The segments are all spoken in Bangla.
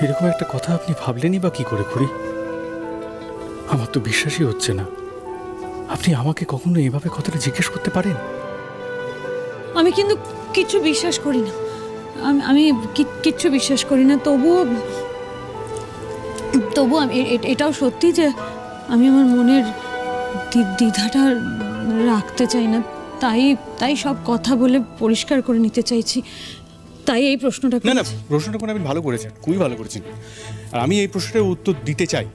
এরকম একটা কথা আপনি ভাবলেনই বা কি করে খুড়ি? আমার তো বিশ্বাসই হচ্ছে না আপনি আমাকে কখনো এভাবে কথাটা জিজ্ঞেস করতে পারেন। আমি কিন্তু কিচ্ছু বিশ্বাস করি না, আমি কিচ্ছু বিশ্বাস করি না। তবু আমি এটাও সত্যি যে আমি আমার মনের দ্বিধাটা রাখতে চাই না, তাই সব কথা বলে পরিষ্কার করে নিতে চাইছি। তাই এই প্রশ্নটা না প্রশ্নটা কোনো আপনি ভালো করেছেন, খুবই ভালো করেছেন। আর আমি এই প্রশ্নটার উত্তর দিতে চাই।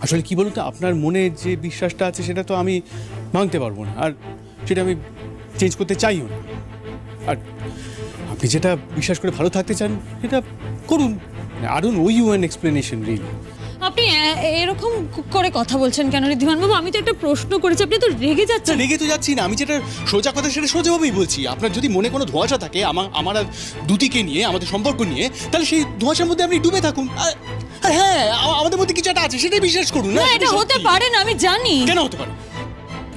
আসলে কি বলুন তো, আপনার মনে যে বিশ্বাসটা আছে সেটা তো আমি ভাঙতে পারবো না, আর সেটা আমি চেঞ্জ করতে চাইও না। আর আপনি যেটা বিশ্বাস করে ভালো থাকতে চান সেটা করুন। I don't owe you an explanation really. আপনি এরকম করে কথা বলছেন কেন ঋদ্ধিমান বাবু? আমি তো একটা প্রশ্ন করেছি, আপনি তো রেগে যাচ্ছেন। রেগে তো যাচ্ছি না, আমি যেটা সোজা কথা সেটা সোজাভাবেই বলছি। আপনার যদি মনে কোনো ধোঁয়াশা থাকে আমার আর দুটিকে নিয়ে, আমাদের সম্পর্ক নিয়ে, তাহলে সেই ধোঁয়াশার মধ্যে আপনি ডুবে থাকুন। আর হ্যাঁ, আমাদের মধ্যে কিছু একটা আছে, সেটাই বিশ্বাস করুন। না, এটা হতে পারে না, আমি জানি। কেন হতে পারে?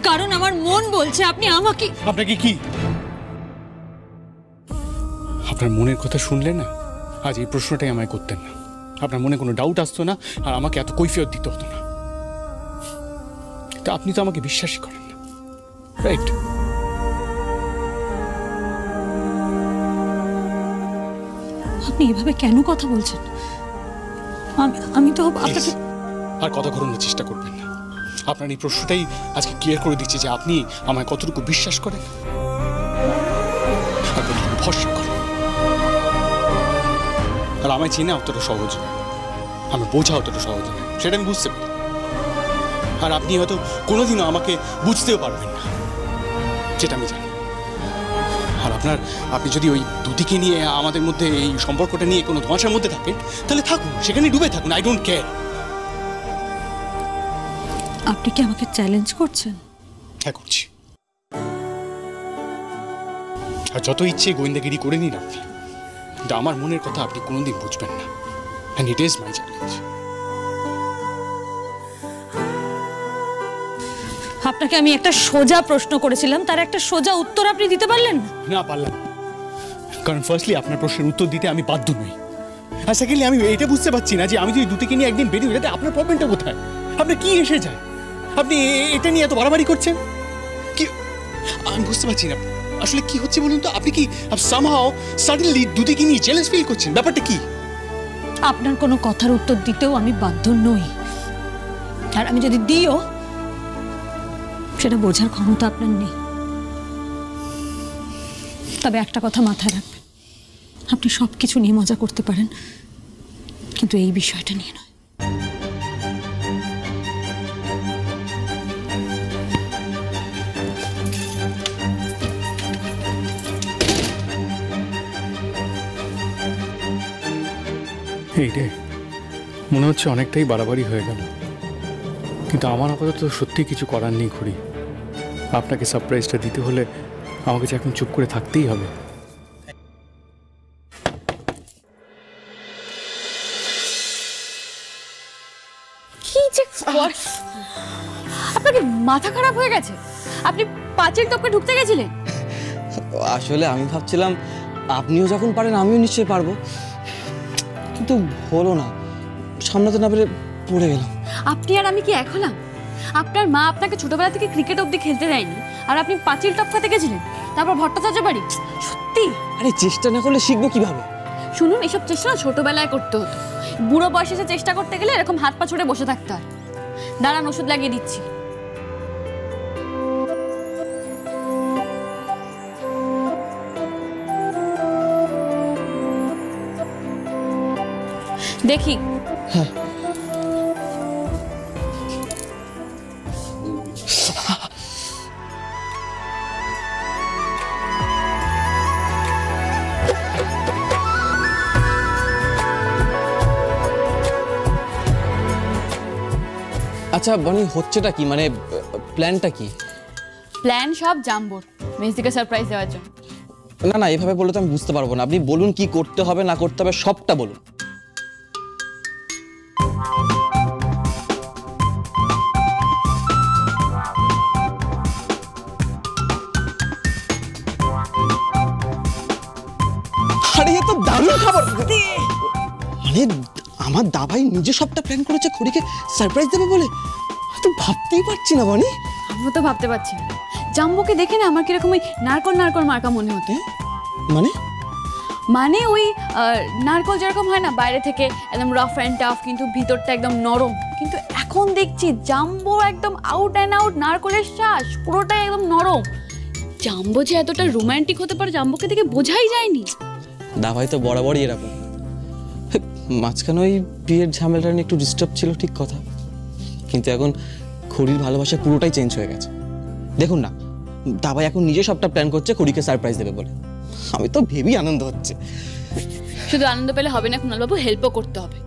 কারণ আমার মন বলছে আপনি আমাকে। আপনাকে কি আপনার মনের কথা শুনলে না আজ এই প্রশ্নটাই আমায় করতেন না, আপনার মনে কোনো ডাউট আসতো না, আর আমাকে এত কৈফিয়ত দিতে হতো না। তা আপনি তো আমাকে বিশ্বাসই করেন না, রাইট? আপনি এভাবে কেন কথা বলছেন? আমি তো আপনাকে আর কথা ঘোরানোর চেষ্টা করবেন না। আপনার এই প্রশ্নটাই আজকে ক্লিয়ার করে দিচ্ছে যে আপনি আমায় কতটুকু বিশ্বাস করেন আর কতটুকু ভরসা করেন। আর আমায় চেনা অতটা সহজ নয়, আমি বোঝা অতটা সহজ নয়, সেটা আমি বুঝতে পারি। আর আপনি হয়তো কোনোদিনও আমাকে বুঝতেও পারবেন না, সেটা আমি জানি। আর আপনি যদি ওই দুটিকে নিয়ে, আমাদের মধ্যে এই সম্পর্কটা নিয়ে কোনো ধোঁয়াশার মধ্যে থাকেন, তাহলে থাকুন, সেখানে ডুবে থাকুন। I don't care. আপনি কি আমাকে চ্যালেঞ্জ করছেন? হ্যাঁ, করছি। আর যত ইচ্ছে গোয়েন্দাগিরি করে নিন আপনি, কিন্তু আমার মনের কথা আপনি কোনোদিন বুঝবেন না। And it is my challenge. আপনাকে আমি একটা সোজা প্রশ্ন করেছিলাম, তার একটা সোজা উত্তর আপনি দিতে পারলেন না। না পারলাম, কারণ ফার্স্টলি আপনার প্রশ্নের উত্তর দিতে আমি বাধ্য নই। আর সেকেন্ডলি আমি এটা বুঝতে পারছি না যে আমি যদি দুটিকে নিয়ে একদিন বেরিয়ে যেতে আপনার প্রবলেমটা কোথায়? আপনার কি এসে যায়? আপনি এটা নিয়ে এত বাড়াবাড়ি করছেন কি? আমি বুঝতে পারছি না আসলে কি হচ্ছে বলুন তো। আপনি কি সামহাও সাডেনলি দুটিকে নিয়ে জেলাস ফিল করছেন? ব্যাপারটা কি? আপনার কোনো কথার উত্তর দিতেও আমি বাধ্য নই, আর আমি যদি দিও সেটা বোঝার ক্ষমতা আপনার নেই। তবে একটা কথা মাথায় রাখবেন, আপনি সবকিছু নিয়ে মজা করতে পারেন, কিন্তু এই বিষয়টা নিয়ে নয়। এইটাই মনে হচ্ছে অনেকটাই বাড়াবাড়ি হয়ে গেল, কিন্তু আমার আপাতত সত্যি কিছু করার নেই খুড়ি। আপনাকে সারপ্রাইজটা দিতে হলে আমাকে যে এখন চুপ করে থাকতেই হবে। কি যে আপনার কি মাথা খারাপ হয়ে গেছে? আপনি পাঁচের টপকে ঢুকতে গেছিলেন? আসলে আমি ভাবছিলাম আপনিও যখন পারেন আমিও নিশ্চয়ই পারবো, কিন্তু হলো না, সামলাতে না পেরে পড়ে গেলাম। আপনি আর আমি কি এক হলাম? আপনার মা আপনাকে ছোটবেলা থেকে ক্রিকেট অবধি খেলতে দেয়নি, আর আপনি পাঁচিল টপকাতে গেছিলেন, তারপর ভট্টাচার্য বাড়ি। সত্যি? আরে চেষ্টা না করলে শিখবো কিভাবে? শুনুন, এসব চেষ্টা ছোটবেলায় করতে হতো, বুড়ো বয়সে এসে চেষ্টা করতে গেলে এরকম হাত পা ছুড়ে বসে থাকতে হয়। দাঁড়ান, ওষুধ লাগিয়ে দিচ্ছি। দেখি। হ্যাঁ। আচ্ছা বনি, হচ্ছেটা কি, মানে প্ল্যানটা কি? প্ল্যান সব জাম্বোর, মেজদিকে সারপ্রাইজ দেওয়ার জন্য। না না, এভাবে বলে তো আমি বুঝতে পারবো না। আপনি বলুন কি করতে হবে না করতে হবে, সবটা বলুন। আরে এ তো দারুণ খাবার। মানে আমার দাবাই নিজে সবটা প্ল্যান করেছে খড়িকে সারপ্রাইজ দেবে বলে? তো ভাবতেই পারছি না মানে। আমিও তো ভাবতে পারছি না। জাম্বুকে দেখে না আমার কিরকম ওই নারকল নারকল মার্কা মনে হতো। মানে মানে ওই নারকল যেরকম হয় না বাইরে থেকে একদম রাফ অ্যান্ড টাফ, কিন্তু ভিতরটা একদম নরম, কিন্তু এখন দেখছি জাম্বো একদম আউট অ্যান্ড আউট নারকলের শ্বাস, পুরোটাই একদম নরম। জাম্বো যে এতটা রোমান্টিক হতে পারে জাম্বোকে দেখে বোঝাই যায়নি। দাবাই তো বরাবরই এরকম। মাঝখানে ওই বিয়ের ঝামেলাটা নিয়ে একটু ডিস্টার্ব ছিল, ঠিক কথা, কিন্তু এখন খড়ির ভালোবাসা পুরোটাই চেঞ্জ হয়ে গেছে। দেখুন না, দাবাই এখন নিজে সবটা প্ল্যান করছে খড়িকে সারপ্রাইজ দেবে বলে। আমি তো ভেবেই আনন্দ হচ্ছে। শুধু আনন্দ পেলে হবে না কুণালবাবু, হেল্পও করতে হবে।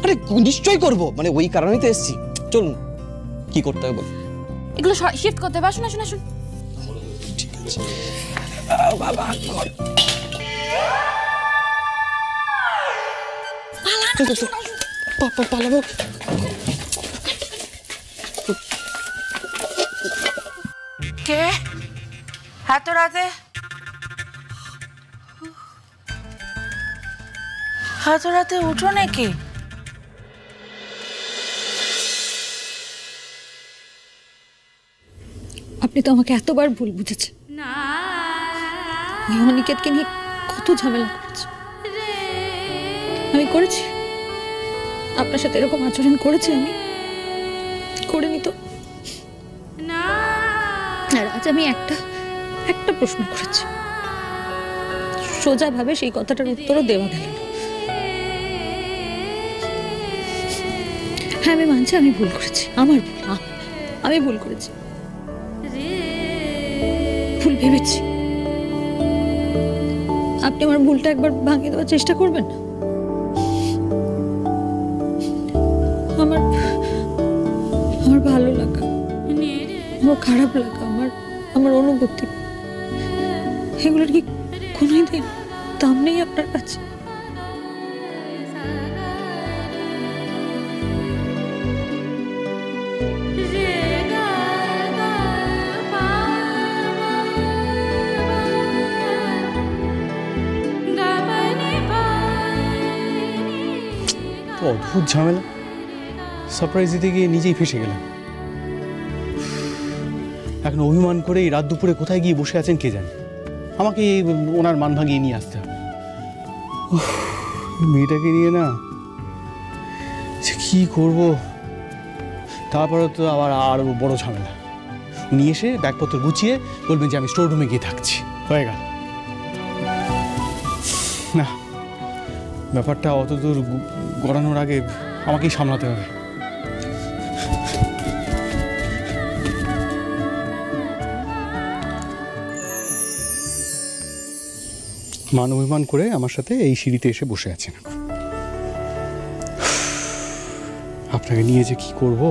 আরে নিশ্চয়ই করবো, মানে ওই কারণেই তো এসেছি। চলুন, কি করতে হবে বল। এগুলো শিফট করতে হবে। আসুন আসুন আসুন। ঠিক আছে বাবা, পালাবো। কে এত রাতে? এত রাতে উঠো নাকি? আপনি তো আমাকে এতবার ভুল বুঝেছেন। আমি অনিকেতকে নিয়ে কত ঝামেলা করেছি। আমি করেছি, আপনার সাথে এরকম আচরণ করেছি, আমি করিনি তো। আর আজ আমি একটা প্রশ্ন করেছি, সোজাভাবে সেই কথাটার উত্তরও দেওয়া গেল না। হ্যাঁ, আমি মানছি আমি ভুল করেছি, আমার ভুল, আমি ভুল করেছি, ভুল ভেবেছি। আপনি আমার ভুলটা একবার ভাঙিয়ে দেওয়ার চেষ্টা করবেন না? আমার ভালো লাগা, আমার খারাপ লাগা, আমার অনুভূতি, এগুলোর কি কোনোদিন দাম নেই আপনার কাছে? অদ্ভুত ঝামেলা, সারপ্রাইজ দিতে গিয়ে নিজেই ফেসে গেলাম। এখন অভিমান করে এই রাত দুপুরে কোথায় গিয়ে বসে আছেন কে জানে। আমাকে ওনার মান ভাঙিয়ে নিয়ে আসতে হবে। মেয়েটাকে নিয়ে না কি করব, তারপরে তো আবার আরো বড় ঝামেলা। উনি এসে ব্যাগপত্র গুছিয়ে বলবেন যে আমি স্টোর রুমে গিয়ে থাকছি, হয়ে গেল। না, ব্যাপারটা অতদূর গড়ানোর আগে আমাকেই সামলাতে হবে। মান অভিমান করে আমার সাথে এই সিঁড়িতে এসে বসে আছেন। আপনাকে নিয়ে যে কি করব,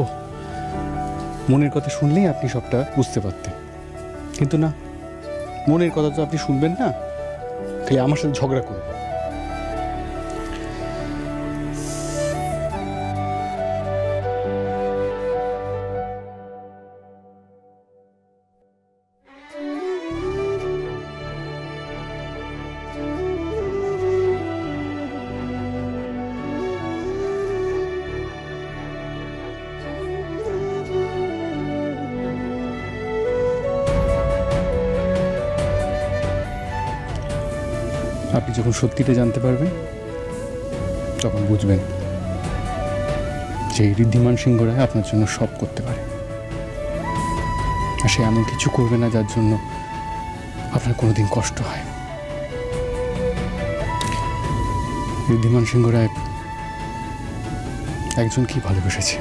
মনের কথা শুনলেই আপনি সবটা বুঝতে পারতেন, কিন্তু না, মনের কথা তো আপনি শুনবেন না, খালি আমার সাথে ঝগড়া করবেন। আপনি যখন সত্যিটা জানতে পারবেন তখন বুঝবেন যে এই ঋদ্ধিমান সিংহ রায় আপনার জন্য সব করতে পারে, আর সে এমন কিছু করবে না যার জন্য আপনার কোনোদিন কষ্ট হয়। ঋদ্ধিমান সিংহ রায় একজনকেই ভালোবেসেছে,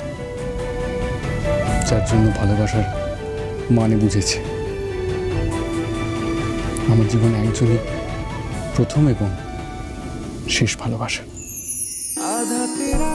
যার জন্য ভালোবাসার মানে বুঝেছে। আমার জীবনে একজনই প্রথম এবং শেষ ভালোবাসা। आधा तेरा